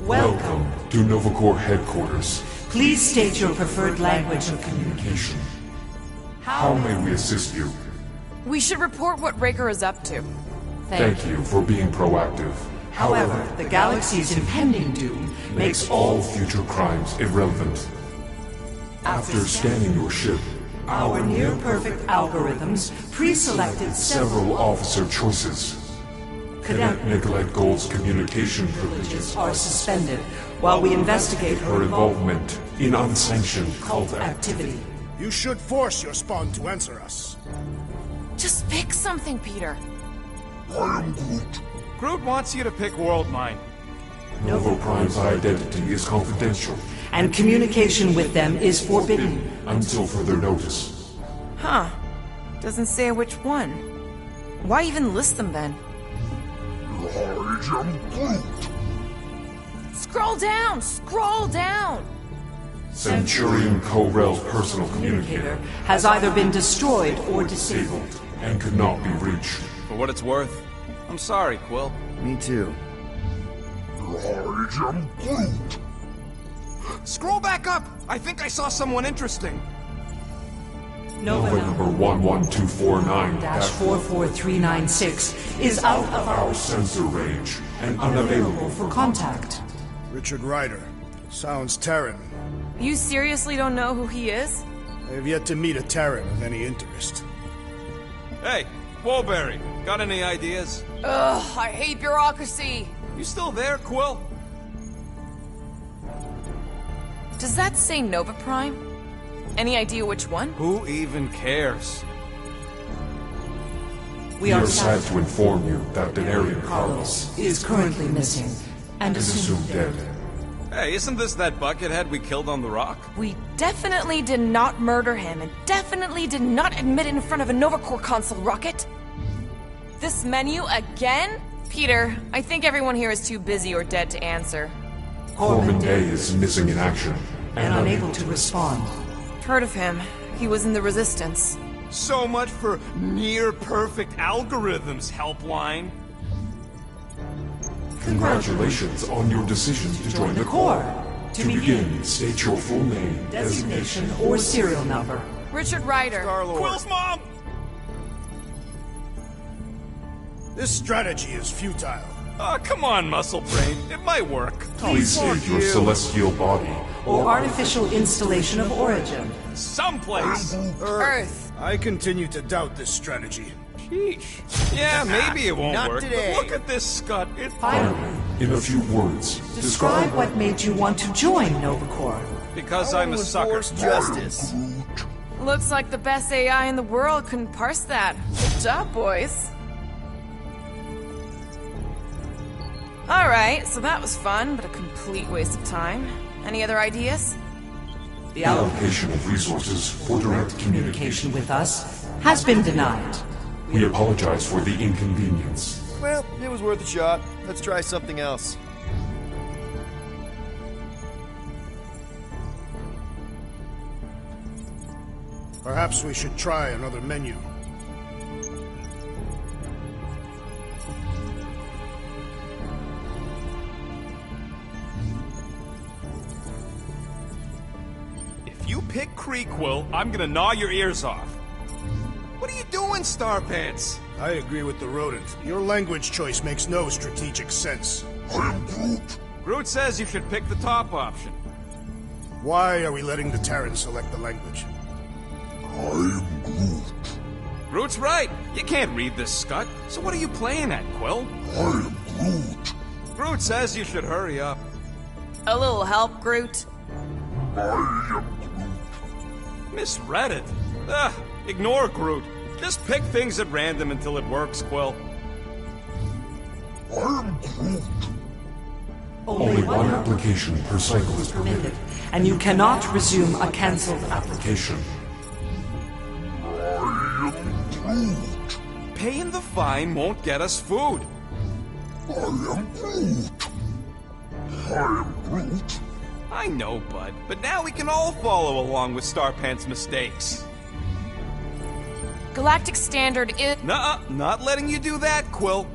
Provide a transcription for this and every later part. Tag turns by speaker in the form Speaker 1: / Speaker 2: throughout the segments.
Speaker 1: Welcome to Novacore headquarters.
Speaker 2: Please state your preferred language of communication.
Speaker 1: How may we assist you?
Speaker 3: We should report what Raker is up to.
Speaker 1: Thank you for being proactive.
Speaker 2: However, the galaxy's impending doom
Speaker 1: Makes all future crimes irrelevant. After scanning your ship,
Speaker 2: our near-perfect algorithms pre-selected
Speaker 1: several officer choices. Cadet Nicolette Gold's communication privileges
Speaker 2: are suspended while we investigate
Speaker 1: her involvement in unsanctioned cult
Speaker 2: activity.
Speaker 4: You should force your spawn to answer us.
Speaker 3: Just pick something, Peter.
Speaker 5: I am Groot.
Speaker 6: Groot wants you to pick World Mine.
Speaker 1: Novo Prime's identity is confidential
Speaker 2: And communication with them is forbidden.
Speaker 1: until further notice.
Speaker 3: Huh. Doesn't say which one. Why even list them then?
Speaker 5: I am Groot.
Speaker 3: Scroll down! Scroll down!
Speaker 1: Centurion Co-Rel's personal communicator
Speaker 2: Has either been destroyed or disabled.
Speaker 1: disabled and could not be reached.
Speaker 6: For what it's worth, I'm sorry, Quill.
Speaker 7: Me too.
Speaker 5: I am Groot.
Speaker 6: Scroll back up! I think I saw someone interesting.
Speaker 1: Nova number 11249-44396
Speaker 2: is out of
Speaker 1: our sensor range and unavailable
Speaker 2: for contact.
Speaker 4: Richard Ryder. Sounds Terran.
Speaker 3: You seriously don't know who he is?
Speaker 4: I have yet to meet a Terran of any interest.
Speaker 6: Hey, Woolberry, got any ideas?
Speaker 3: Ugh, I hate bureaucracy!
Speaker 6: You still there, Quill?
Speaker 3: Does that say Nova Prime? Any idea which one?
Speaker 6: Who even cares?
Speaker 2: We
Speaker 1: We
Speaker 2: are
Speaker 1: are sad
Speaker 2: sad
Speaker 1: to inform you that Denarian Carlos
Speaker 2: is currently missing and
Speaker 1: is assumed dead.
Speaker 6: Hey, isn't this that buckethead we killed on the rock?
Speaker 3: We definitely did not murder him, and definitely did not admit it in front of a Novacore console, Rocket. This menu again? Peter, I think everyone here is too busy or dead to answer.
Speaker 1: Corbin Day is missing in action
Speaker 2: and unable to respond.
Speaker 3: Heard of him. He was in the Resistance.
Speaker 6: So much for near-perfect algorithms, Helpline.
Speaker 1: Congratulations on your decision to join the Corps. To begin, state your full name,
Speaker 2: Designation or serial number.
Speaker 3: Richard Ryder.
Speaker 6: Quill's mom!
Speaker 4: This strategy is futile.
Speaker 6: Oh, come on, Muscle Brain. It might work.
Speaker 1: Please state your celestial body.
Speaker 2: Or artificial installation of origin.
Speaker 6: Someplace.
Speaker 3: Earth.
Speaker 4: I continue to doubt this strategy.
Speaker 6: Sheesh. Yeah, maybe it won't
Speaker 7: Not
Speaker 6: work.
Speaker 7: today.
Speaker 6: But look at this scut.
Speaker 1: Finally, in a few words,
Speaker 2: Describe what made you want to join Novacore.
Speaker 6: Because I'm a sucker.
Speaker 7: Enforce justice.
Speaker 3: Looks like the best AI in the world couldn't parse that. Good job, boys. Alright, so that was fun, but a complete waste of time. Any other ideas?
Speaker 2: The
Speaker 1: allocation of resources for direct
Speaker 2: communication with us has been denied.
Speaker 1: We apologize for the inconvenience.
Speaker 7: Well, it was worth a shot. Let's try something else.
Speaker 4: Perhaps we should try another menu.
Speaker 6: If you pick Creekwill, I'm gonna gnaw your ears off. What are you doing, Starpants?
Speaker 4: I agree with the rodent. Your language choice makes no strategic sense.
Speaker 5: I am Groot.
Speaker 6: Groot says you should pick the top option.
Speaker 4: Why are we letting the Terran select the language?
Speaker 5: I am Groot.
Speaker 6: Groot's right. You can't read this scut. So what are you playing at, Quill?
Speaker 5: I am Groot.
Speaker 6: Groot says you should hurry up.
Speaker 3: A little help, Groot?
Speaker 5: I am
Speaker 6: Misread it. Ignore Groot. Just pick things at random until it works, Quill.
Speaker 5: I am Groot.
Speaker 1: Only one application per cycle is permitted.
Speaker 2: And you cannot resume a cancelled application.
Speaker 5: I am Groot.
Speaker 6: Paying the fine won't get us food.
Speaker 5: I am Groot. I am Groot.
Speaker 6: I know, bud, but now we can all follow along with Starpants' mistakes.
Speaker 3: Galactic Standard is...
Speaker 6: Nuh-uh, not letting you do that, Quill.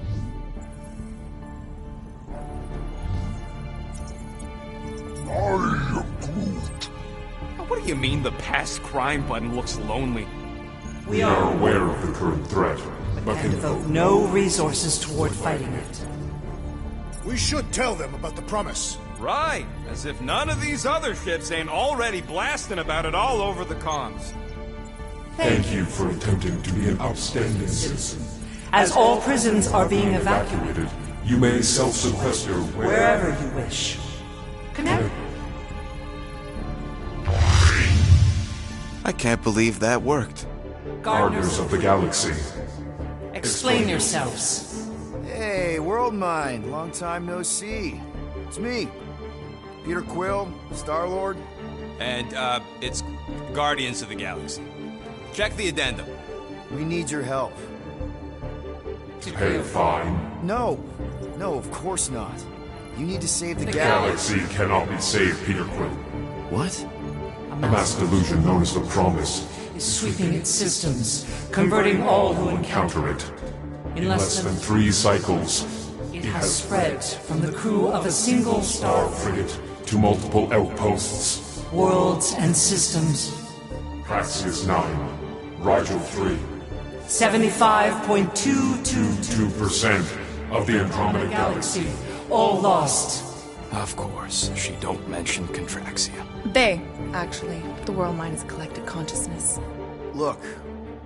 Speaker 6: you mean the past crime button looks lonely?
Speaker 1: We are aware of the current threat, but
Speaker 2: And
Speaker 1: can
Speaker 2: devote no resources toward fighting it.
Speaker 4: We should tell them about the promise.
Speaker 6: Right, as if none of these other ships ain't already blasting about it all over the comms.
Speaker 1: thank you for attempting to be an upstanding citizen.
Speaker 2: As all prisons are being evacuated,
Speaker 1: You may self-sequester
Speaker 2: wherever you wish. Connect.
Speaker 8: I can't believe that worked.
Speaker 1: Gardeners of the Galaxy.
Speaker 2: Explain yourselves.
Speaker 7: Hey, World Mind. Long time no see. It's me. Peter Quill, Star-Lord.
Speaker 6: And, it's Guardians of the Galaxy. Check the addendum.
Speaker 7: We need your help.
Speaker 1: To pay a fine.
Speaker 7: No. No, of course not. You need to save the
Speaker 1: The
Speaker 7: galaxy.
Speaker 1: galaxy cannot be saved, Peter Quill.
Speaker 7: What?
Speaker 1: A mass delusion known as the Promise.
Speaker 2: Is sweeping its systems, converting all who encounter
Speaker 1: Counter it.
Speaker 2: in
Speaker 1: Less than 3 cycles,
Speaker 2: it has spread from the crew of a single
Speaker 1: star
Speaker 2: star,
Speaker 1: frigate to multiple outposts.
Speaker 2: worlds and systems.
Speaker 1: Praxis 9, Rigel 3,
Speaker 2: 75.222
Speaker 1: 2% of the Andromeda Galaxy.
Speaker 2: galaxy, all lost.
Speaker 6: Of course, she don't mention Contraxia.
Speaker 3: They, actually. The world mind is collective consciousness.
Speaker 7: Look,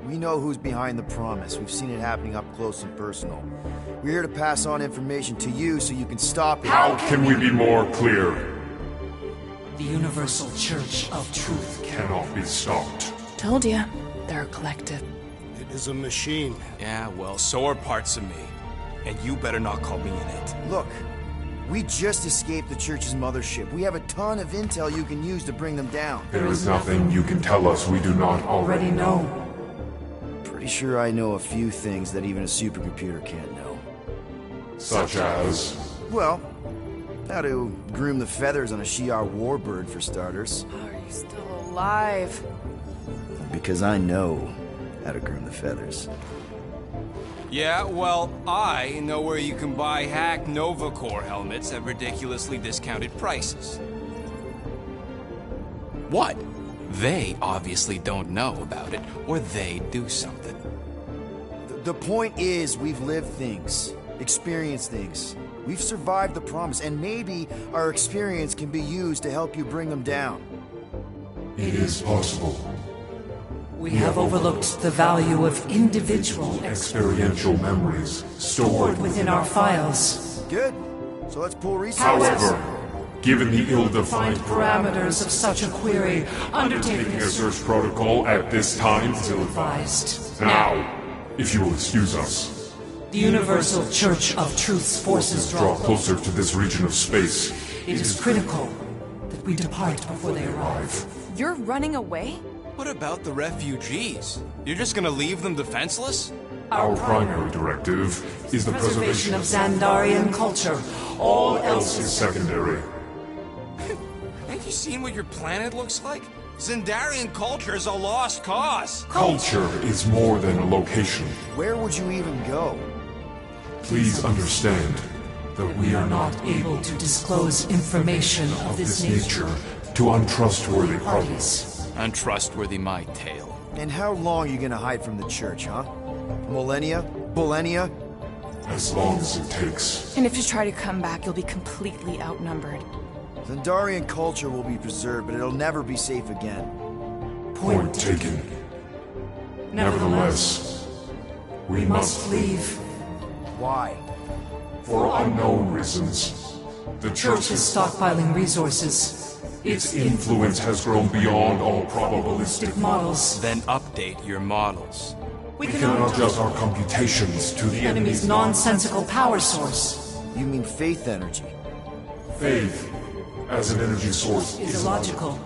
Speaker 7: we know who's behind the promise. We've seen it happening up close and personal. We're here to pass on information to you so you can stop it.
Speaker 1: How can we be more clear?
Speaker 2: The Universal Church of Truth.
Speaker 1: Cannot be stopped.
Speaker 3: Told ya. They're a collective.
Speaker 4: It is a machine.
Speaker 6: Yeah, well, so are parts of me. And you better not call me in it.
Speaker 7: Look, we just escaped the Church's mothership. We have a ton of intel you can use to bring them down.
Speaker 1: There is nothing you can tell us we do not already
Speaker 2: Already know.
Speaker 7: Pretty sure I know a few things that even a supercomputer can't know.
Speaker 1: Such as...
Speaker 7: Well, how to groom the feathers on a Shi'ar warbird, for starters.
Speaker 3: Are you still alive?
Speaker 7: Because I know how to groom the feathers.
Speaker 6: Yeah, well, I know where you can buy hacked Nova Corps helmets at ridiculously discounted prices. What? They obviously don't know about it, or they do something.
Speaker 7: The point is, we've lived things, experienced things. We've survived the promise, and maybe our experience can be used to help you bring them down.
Speaker 1: It is possible.
Speaker 2: We have overlooked the value of individual
Speaker 1: Experiential memories stored
Speaker 2: within our files.
Speaker 7: Good. So let's pull resources.
Speaker 1: However, given the ill-defined
Speaker 2: Parameters of such a query undertaken
Speaker 1: taking a
Speaker 2: is
Speaker 1: search protocol at this time is
Speaker 2: advised.
Speaker 1: Now, if you will excuse us,
Speaker 2: The Universal Church of Truth's forces
Speaker 1: draw closer to this region of space.
Speaker 2: It is critical that we depart before they arrive.
Speaker 3: You're running away?
Speaker 6: What about the refugees? You're just gonna leave them defenseless?
Speaker 1: Our primary directive is the preservation
Speaker 2: Preservation of
Speaker 1: of
Speaker 2: Xandarian culture. All else
Speaker 1: is
Speaker 2: is
Speaker 1: secondary.
Speaker 6: Ain't you seen what your planet looks like? Xandarian culture is a lost cause.
Speaker 1: Culture is more than a location.
Speaker 7: Where would you even go?
Speaker 1: Please understand that we are not
Speaker 2: able to disclose information of
Speaker 1: this
Speaker 2: this nature.
Speaker 1: nature to untrustworthy parties.
Speaker 6: Untrustworthy my tale.
Speaker 7: And how long are you gonna hide from the Church, huh? Millennia? Millennia?
Speaker 1: As long as it takes.
Speaker 3: And if you try to come back, you'll be completely outnumbered.
Speaker 7: Xandarian culture will be preserved, but it'll never be safe again.
Speaker 1: Point taken. Nevertheless, we must
Speaker 2: leave.
Speaker 7: Why?
Speaker 1: for unknown reasons. The
Speaker 2: Church is stockpiling resources.
Speaker 1: Its influence has grown beyond all probabilistic
Speaker 2: Models.
Speaker 6: Then update your models.
Speaker 2: We
Speaker 1: We cannot adjust our computations to the
Speaker 2: enemy's nonsensical power source.
Speaker 7: You mean faith energy?
Speaker 1: faith as an energy source
Speaker 2: Is illogical.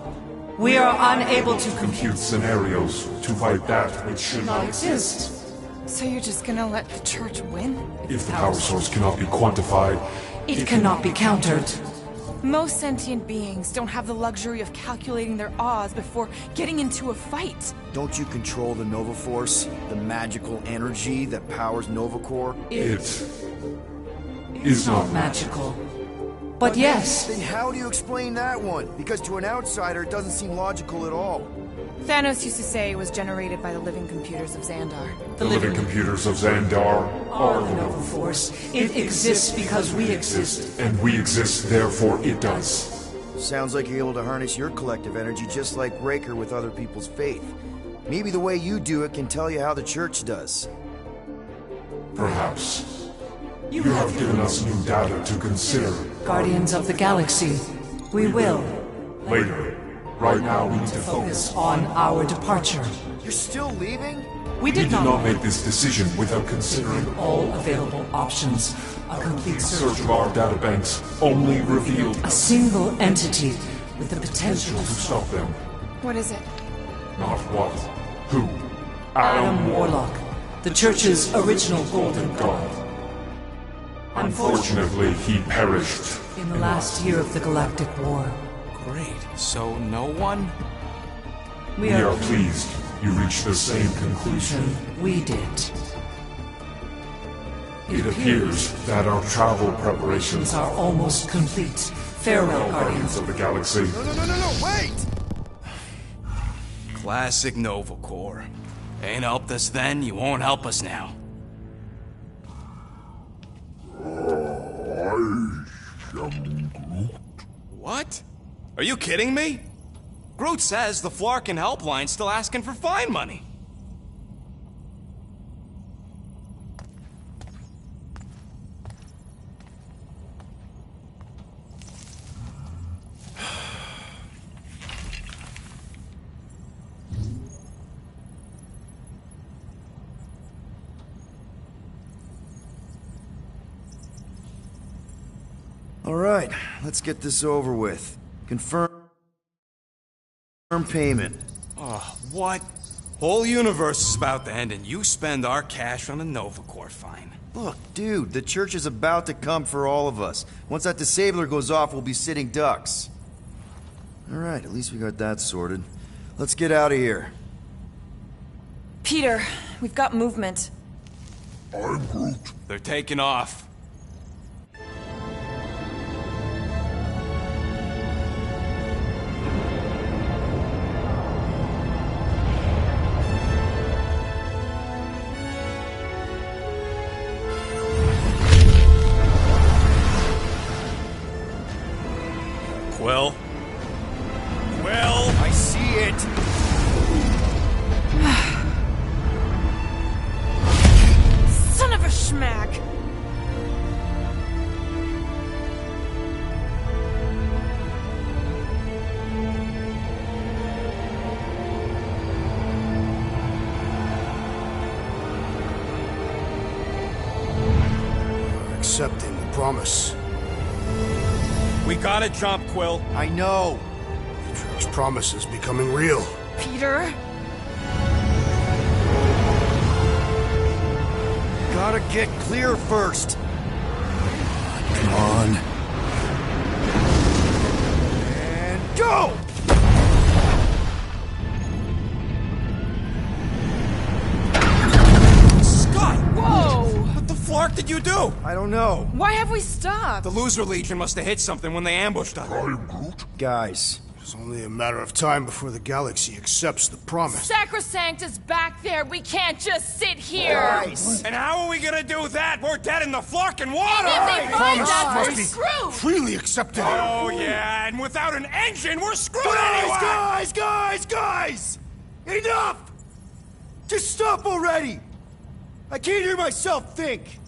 Speaker 2: We are unable to
Speaker 1: compute scenarios to fight that which should
Speaker 2: not
Speaker 1: not
Speaker 2: exist.
Speaker 3: So you're just gonna let the church win?
Speaker 1: If the power source cannot be quantified,
Speaker 2: It cannot be countered.
Speaker 3: Most sentient beings don't have the luxury of calculating their odds before getting into a fight.
Speaker 7: Don't you control the Nova Force, the magical energy that powers Nova Corps?
Speaker 1: it is not
Speaker 2: Magical. But yes,
Speaker 7: Then how do you explain that one? Because to an outsider, it doesn't seem logical at all.
Speaker 3: Thanos used to say it was generated by the living computers of Xandar.
Speaker 1: The living computers of Xandar
Speaker 2: are the Nova Force. It exists because we exist.
Speaker 1: and we exist, therefore it does.
Speaker 7: Sounds like you're able to harness your collective energy just like Raker with other people's faith. Maybe the way you do it can tell you how the church does.
Speaker 1: Perhaps. You have given us new data to consider.
Speaker 2: Guardians of the Galaxy, we will.
Speaker 1: Later. Right now we need to focus.
Speaker 2: Focus on our departure.
Speaker 7: You're still leaving?
Speaker 2: We
Speaker 1: We
Speaker 2: did
Speaker 1: did not
Speaker 2: not
Speaker 1: make this decision without considering
Speaker 2: all available options. A complete
Speaker 1: search
Speaker 2: search
Speaker 1: of our databanks only revealed
Speaker 2: a single entity with the potential
Speaker 1: to stop them.
Speaker 3: What is it?
Speaker 1: Not what. Who?
Speaker 2: Adam Warlock, the Church's original Golden God.
Speaker 1: Unfortunately, he perished.
Speaker 2: In the last year of the Galactic War,
Speaker 6: Great. So no one?
Speaker 2: we
Speaker 1: We
Speaker 2: are
Speaker 1: are pleased you reached the same conclusion.
Speaker 2: we did.
Speaker 1: It appears that our travel preparations
Speaker 2: are almost complete. Farewell, Guardians.
Speaker 1: of the Galaxy.
Speaker 7: No, wait!
Speaker 6: Classic Nova Corps. Ain't helped us then, you won't help us now. What? Are you kidding me? Groot says the Flarkin helpline's still asking for fine money.
Speaker 7: All right, let's get this over with. Confirm payment.
Speaker 6: What? Whole universe is about to end and you spend our cash on a Nova Corps fine.
Speaker 7: Look, dude, the church is about to come for all of us. Once that disabler goes off, we'll be sitting ducks. All right, at least we got that sorted. Let's get out of here.
Speaker 3: Peter, we've got movement.
Speaker 5: I'm Groot.
Speaker 6: They're taking off. Quill? Quill?
Speaker 7: I see it!
Speaker 3: Son of a schmack!
Speaker 4: Accepting the promise.
Speaker 6: We gotta jump, Quill.
Speaker 7: I know!
Speaker 4: Drake's promise is becoming real.
Speaker 3: Peter?
Speaker 7: Gotta get clear first!
Speaker 4: Come on.
Speaker 7: And go!
Speaker 6: Scott!
Speaker 3: Whoa!
Speaker 6: What the flark did you do?
Speaker 7: I don't know.
Speaker 3: Why have we stopped?
Speaker 6: The Loser Legion must have hit something when they ambushed us.
Speaker 5: I'm Groot.
Speaker 7: Guys,
Speaker 4: It's only a matter of time before the galaxy accepts the promise.
Speaker 3: Sacrosanct is back there. We can't just sit here.
Speaker 7: guys!
Speaker 6: And how are we gonna do that? We're dead in the flarkin' water!
Speaker 3: If they find
Speaker 4: Promise
Speaker 3: us,
Speaker 4: must
Speaker 3: we're
Speaker 4: be
Speaker 3: screwed.
Speaker 4: freely accepted.
Speaker 6: Oh yeah, and without an engine, we're screwed anyway!
Speaker 7: Guys! Enough! Just stop already! I can't hear myself think!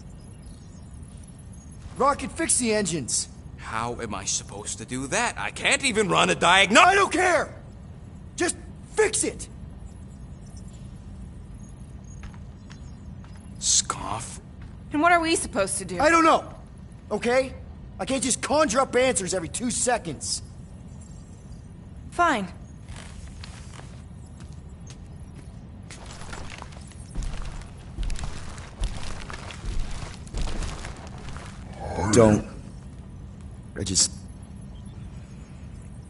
Speaker 7: Rocket, fix the engines.
Speaker 6: How am I supposed to do that? I can't even run a
Speaker 7: I
Speaker 6: diagnostic.
Speaker 7: don't care! Just fix it!
Speaker 6: Scoff.
Speaker 3: And what are we supposed to do?
Speaker 7: I don't know, okay? I can't just conjure up answers every 2 seconds.
Speaker 3: Fine.
Speaker 7: Don't. I just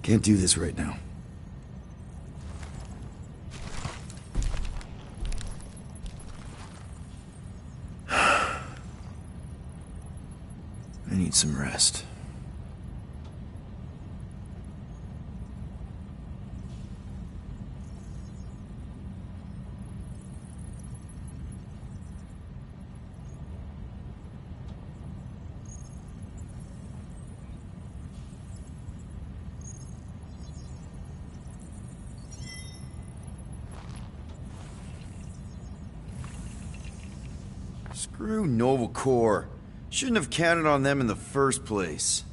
Speaker 7: can't do this right now. I need some rest. Screw Nova Corps. Shouldn't have counted on them in the first place.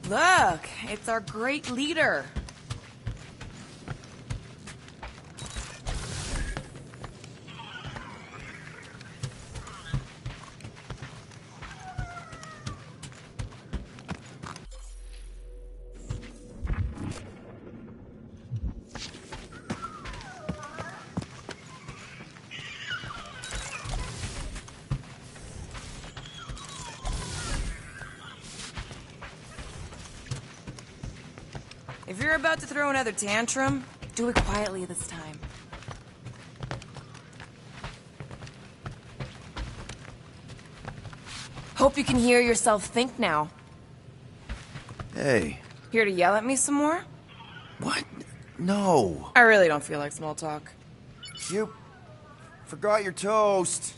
Speaker 3: Look, it's our great leader. If you're about to throw another tantrum, do it quietly this time. Hope you can hear yourself think now.
Speaker 7: Hey.
Speaker 3: Here to yell at me some more?
Speaker 7: What? No.
Speaker 3: I really don't feel like small talk.
Speaker 7: You forgot your toast.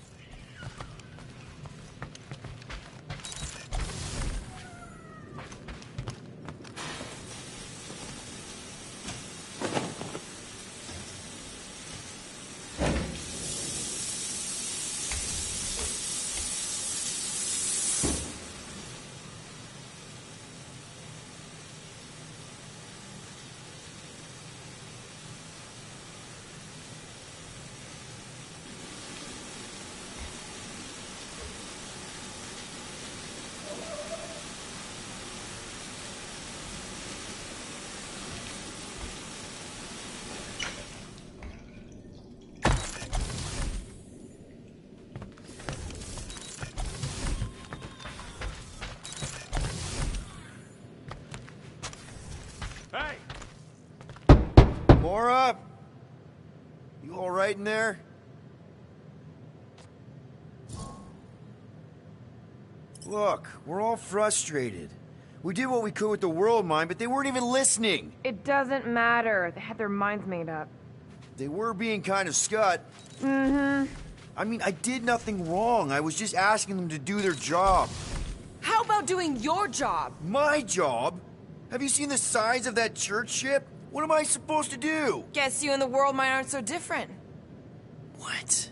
Speaker 7: Mora? You all right in there? Look, we're all frustrated. We did what we could with the world mine, but they weren't even listening.
Speaker 3: It doesn't matter. They had their minds made up.
Speaker 7: They were being kind of scut. Mm-hmm. I mean, I did nothing wrong. I was just asking them to do their job.
Speaker 3: How about doing your job?
Speaker 7: My job? Have you seen the size of that church ship? What am I supposed to do?
Speaker 3: Guess you and the world mine aren't so different.
Speaker 7: What?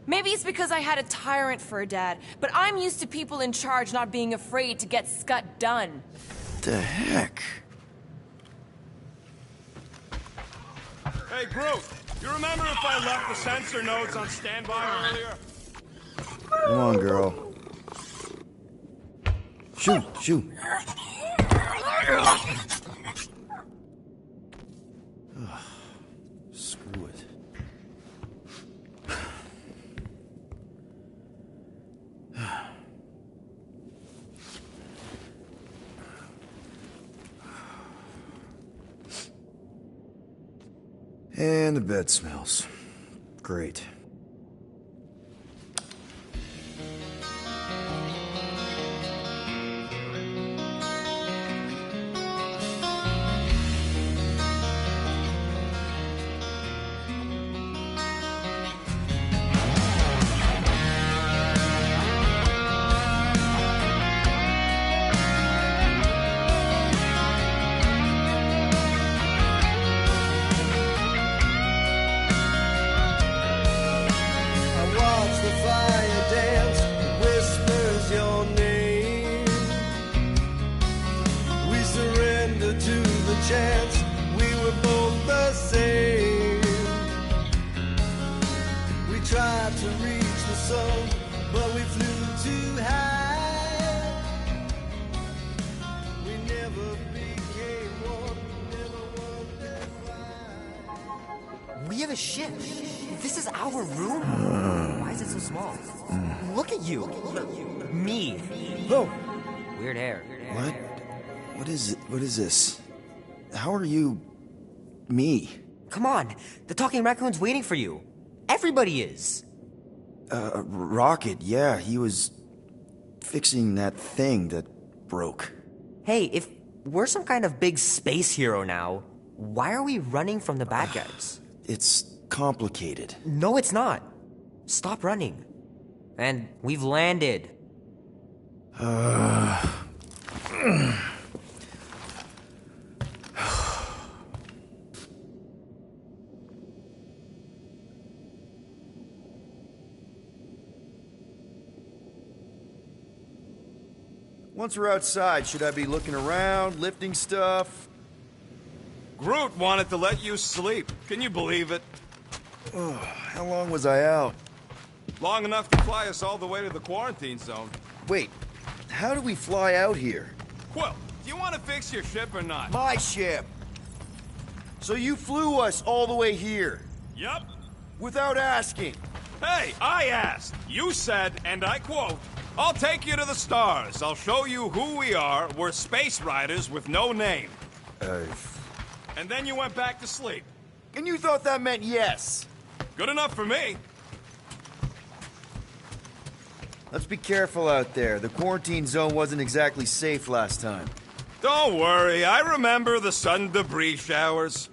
Speaker 3: Maybe it's because I had a tyrant for a dad, but I'm used to people in charge not being afraid to get scut done.
Speaker 7: The heck?
Speaker 9: Hey, Groot, you remember if I left the sensor notes on standby earlier?
Speaker 7: Come on, girl. Shoot, shoot. Screw it. And the bed smells. Great.
Speaker 10: Chance we were both the same. We tried to reach the sun, but we flew too high. We never became one, never wondered why.
Speaker 11: We have a ship. This is our room? Why is it so small? Look at you. Me.
Speaker 7: Oh.
Speaker 11: Weird hair.
Speaker 7: What? What is it? What is this? How are you... me?
Speaker 11: Come on, the talking raccoon's waiting for you. Everybody is.
Speaker 7: Rocket, yeah, he was fixing that thing that broke.
Speaker 11: Hey, if we're some kind of big space hero now, why are we running from the bad guys?
Speaker 7: It's complicated.
Speaker 11: No, it's not. Stop running. And we've landed.
Speaker 7: Once we're outside, should I be looking around, lifting stuff?
Speaker 6: Groot wanted to let you sleep. Can you believe it?
Speaker 7: Oh, how long was I out?
Speaker 6: Long enough to fly us all the way to the quarantine zone.
Speaker 7: Wait, how do we fly out here?
Speaker 6: Quill, do you want to fix your ship or not?
Speaker 7: My ship! So you flew us all the way here?
Speaker 6: Yep.
Speaker 7: Without asking?
Speaker 6: Hey, I asked. You said, and I quote, "I'll take you to the stars. I'll show you who we are. We're space riders with no name." And then you went back to sleep.
Speaker 7: And you thought that meant yes?
Speaker 6: Good enough for me.
Speaker 7: Let's be careful out there. The quarantine zone wasn't exactly safe last time.
Speaker 6: Don't worry, I remember the sudden debris showers.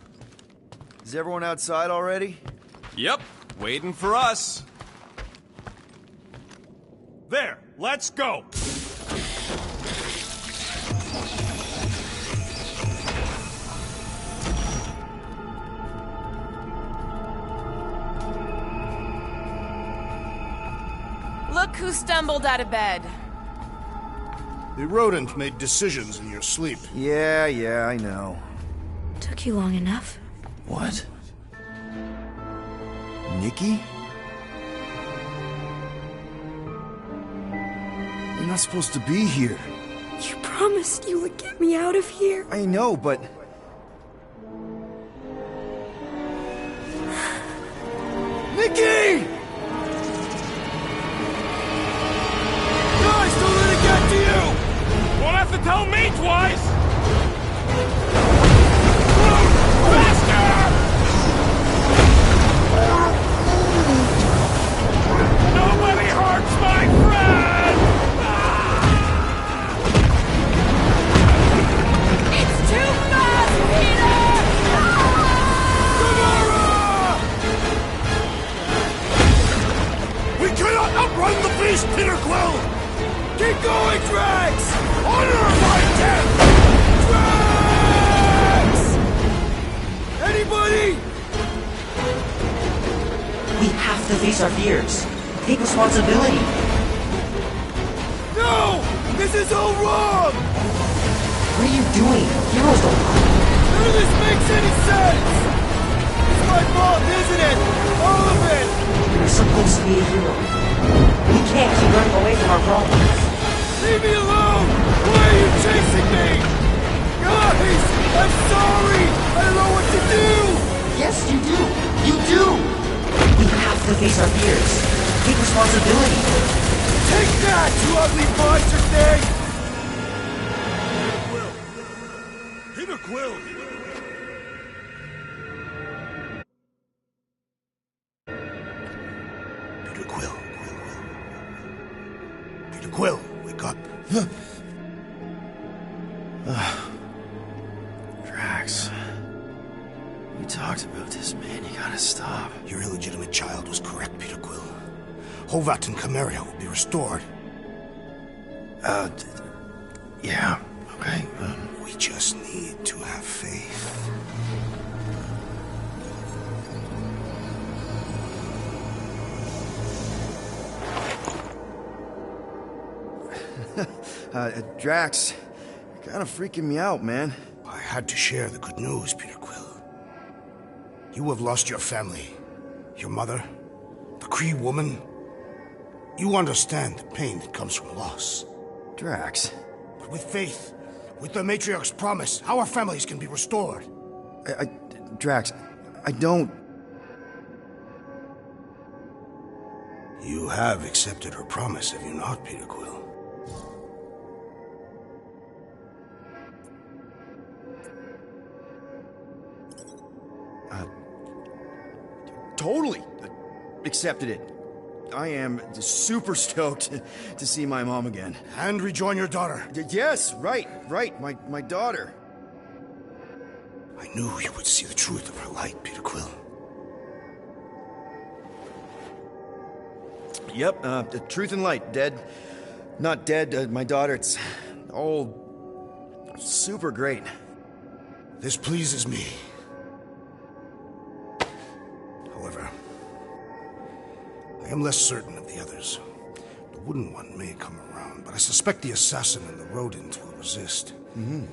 Speaker 7: Is everyone outside already?
Speaker 6: Yep, waiting for us. There, let's go.
Speaker 3: Look who stumbled out of bed.
Speaker 4: The rodent made decisions in your sleep.
Speaker 7: Yeah, I know.
Speaker 12: Took you long enough.
Speaker 7: What? Nikki? You're not supposed to be here.
Speaker 12: You promised you would get me out of here.
Speaker 7: I know, but... Nikki! Guys, don't let it get to you!
Speaker 6: Won't have to tell me twice! Nobody hurts my friend!
Speaker 3: It's too fast, Peter!
Speaker 4: We cannot outrun the beast, Peter Quill!
Speaker 7: Keep going, Drax!
Speaker 4: Honor my death!
Speaker 7: Drax! Anybody?
Speaker 11: We have to face our fears. Take responsibility.
Speaker 7: No! This is all wrong!
Speaker 11: What are you doing? Heroes don't lie.
Speaker 7: None of this makes any sense! It's my fault, isn't it? All of it!
Speaker 11: You're supposed to be a hero. We can't keep running away from our problems.
Speaker 7: Leave me alone! Why are you chasing me? Guys! I'm sorry! I don't know what to do!
Speaker 11: Yes, you do. You do. We have to face our fears. Take responsibility.
Speaker 7: Take that, you ugly monster thing!
Speaker 4: Peter Quill! Peter Quill. Peter Quill, wake up.
Speaker 7: Drax. We talked about this, man. You gotta stop.
Speaker 4: Your illegitimate child was correct, Peter Quill. Hovat and Cameria will be restored.
Speaker 7: Yeah, okay.
Speaker 4: We just need to have faith.
Speaker 7: Drax, you're kind of freaking me out, man.
Speaker 4: I had to share the good news, Peter Quill. You have lost your family. Your mother, the Kree woman. You understand the pain that comes from loss.
Speaker 7: Drax.
Speaker 4: But with faith, with the Matriarch's promise, our families can be restored.
Speaker 7: Drax, I don't...
Speaker 4: You have accepted her promise, have you not, Peter Quill?
Speaker 7: Totally accepted it. I am super stoked to see my mom again.
Speaker 4: And rejoin your daughter.
Speaker 7: Yes, right, my daughter.
Speaker 4: I knew you would see the truth of her light, Peter Quill.
Speaker 7: Yep, the truth and light, dead. Not dead, my daughter, it's all super great.
Speaker 4: This pleases me. However, I am less certain of the others. The wooden one may come around, but I suspect the assassin and the rodent will resist.
Speaker 7: Mm-hmm.